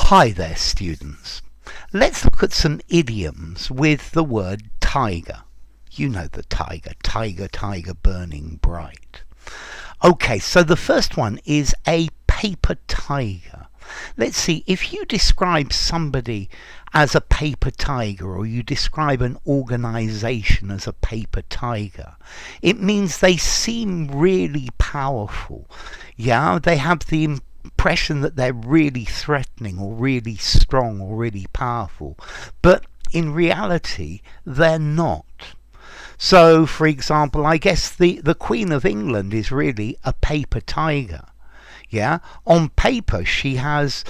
Hi there, students. Let's look at some idioms with the word tiger. You know the tiger. Tiger, tiger, burning bright. Okay, so the first one is a paper tiger. Let's see, if you describe somebody as a paper tiger, or you describe an organization as a paper tiger, it means they seem really powerful. Yeah, they have the impression that they're really threatening or really strong or really powerful, but in reality they're not. So for example, I guess the Queen of England is really a paper tiger. Yeah, on paper she's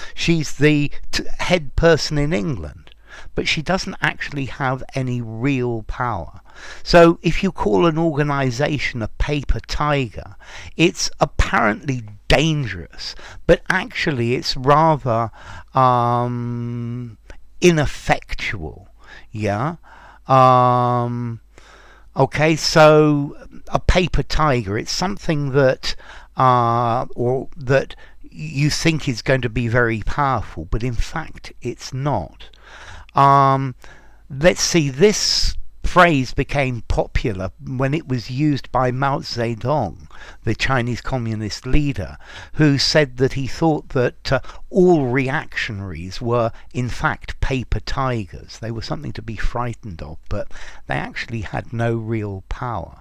the head person in England, but she doesn't actually have any real power. So if you call an organization a paper tiger, it's apparently dangerous, but actually it's rather ineffectual. Yeah. Okay, so a paper tiger, it's something that or that you think is going to be very powerful, but in fact it's not. Let's see, this phrase became popular when it was used by Mao Zedong, the Chinese communist leader, who said that he thought that all reactionaries were in fact paper tigers. They were something to be frightened of, but they actually had no real power.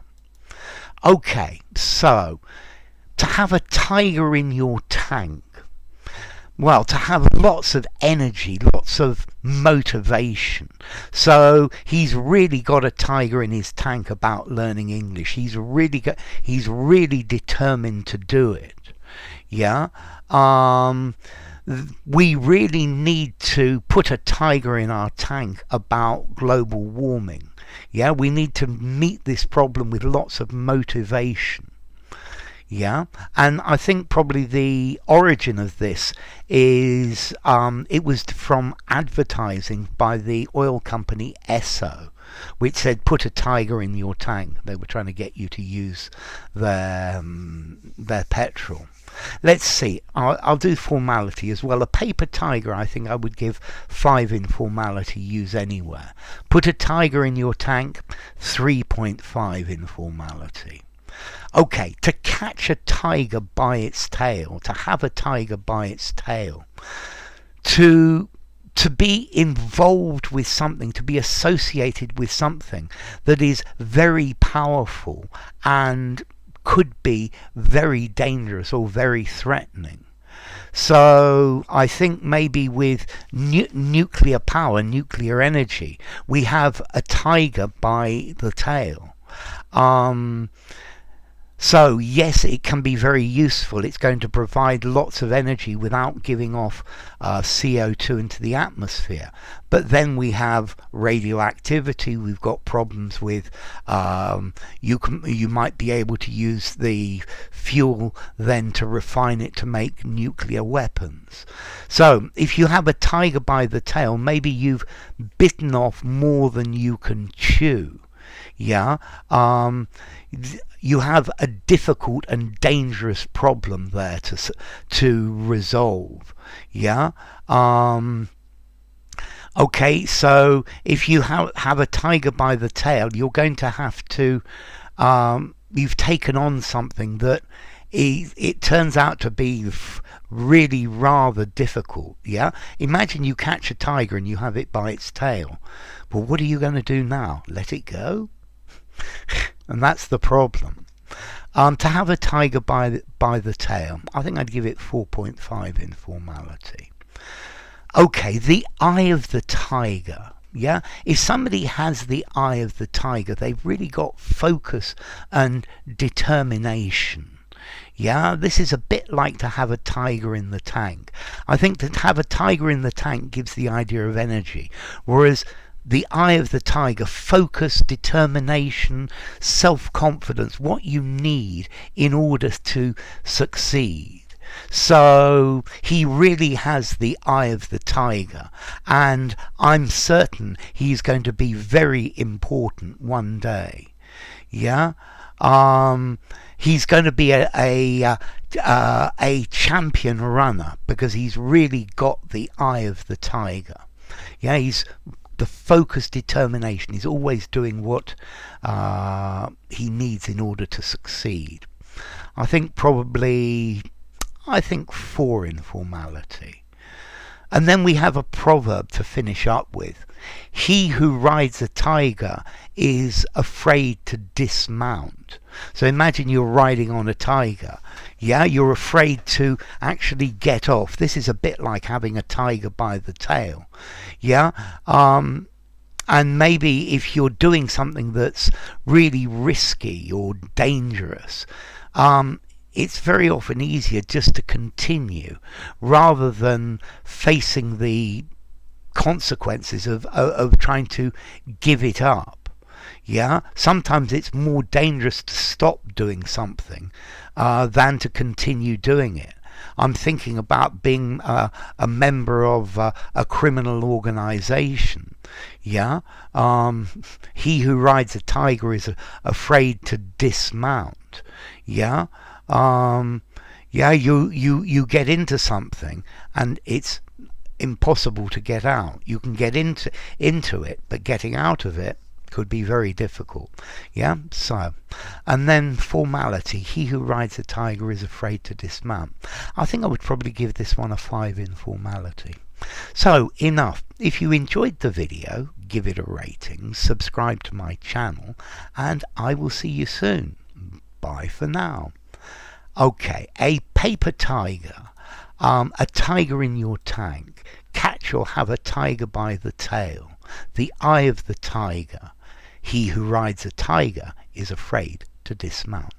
Okay, so to have a tiger in your tank, well, to have lots of energy, lots of motivation. So he's really got a tiger in his tank about learning English. He's really determined to do it. Yeah. We really need to put a tiger in our tank about global warming. Yeah, we need to meet this problem with lots of motivation. Yeah, and I think probably the origin of this is it was from advertising by the oil company Esso, which said put a tiger in your tank. They were trying to get you to use their petrol. Let's see, I'll do formality as well. A paper tiger, I think I would give 5 in formality, use anywhere. Put a tiger in your tank, 3.5 in formality. Okay, to catch a tiger by its tail, to have a tiger by its tail, to be involved with something, to be associated with something that is very powerful and could be very dangerous or very threatening. So I think maybe with nuclear power, nuclear energy, we have a tiger by the tail. So yes, it can be very useful. It's going to provide lots of energy without giving off CO2 into the atmosphere. But then we have radioactivity. We've got problems with you might be able to use the fuel then to refine it to make nuclear weapons. So if you have a tiger by the tail, maybe you've bitten off more than you can chew. Yeah, you have a difficult and dangerous problem there to resolve. Yeah. Okay, so if you have a tiger by the tail, you're going to have to you've taken on something that it turns out to be really rather difficult. Yeah, imagine you catch a tiger and you have it by its tail. Well, what are you going to do now? Let it go? And that's the problem. To have a tiger by the tail, I think I'd give it 4.5 in formality. Okay, the eye of the tiger. Yeah, if somebody has the eye of the tiger, they've really got focus and determination. Yeah, this is a bit like to have a tiger in the tank. I think to have a tiger in the tank gives the idea of energy, whereas the eye of the tiger, focus, determination, self-confidence, what you need in order to succeed. So he really has the eye of the tiger, and I'm certain he's going to be very important one day. Yeah. He's going to be a champion runner because he's really got the eye of the tiger. Yeah, he's the focused determination. He's always doing what he needs in order to succeed. I think 4 in formality. And then we have a proverb to finish up with. He who rides a tiger is afraid to dismount. So imagine you're riding on a tiger. Yeah, you're afraid to actually get off. This is a bit like having a tiger by the tail. Yeah. And maybe if you're doing something that's really risky or dangerous, it's very often easier just to continue rather than facing the consequences of trying to give it up. Yeah, sometimes it's more dangerous to stop doing something than to continue doing it. I'm thinking about being a member of a criminal organization. Yeah, he who rides a tiger is afraid to dismount. Yeah, yeah, you get into something and it's impossible to get out. You can get into it, but getting out of it could be very difficult. Yeah, so, and then formality. He who rides a tiger is afraid to dismount. I think I would probably give this one a 5 in formality. So, enough. If you enjoyed the video, give it a rating, subscribe to my channel, and I will see you soon. Bye for now. Okay, a paper tiger. A tiger in your tank. Catch or have a tiger by the tail. The eye of the tiger. He who rides a tiger is afraid to dismount.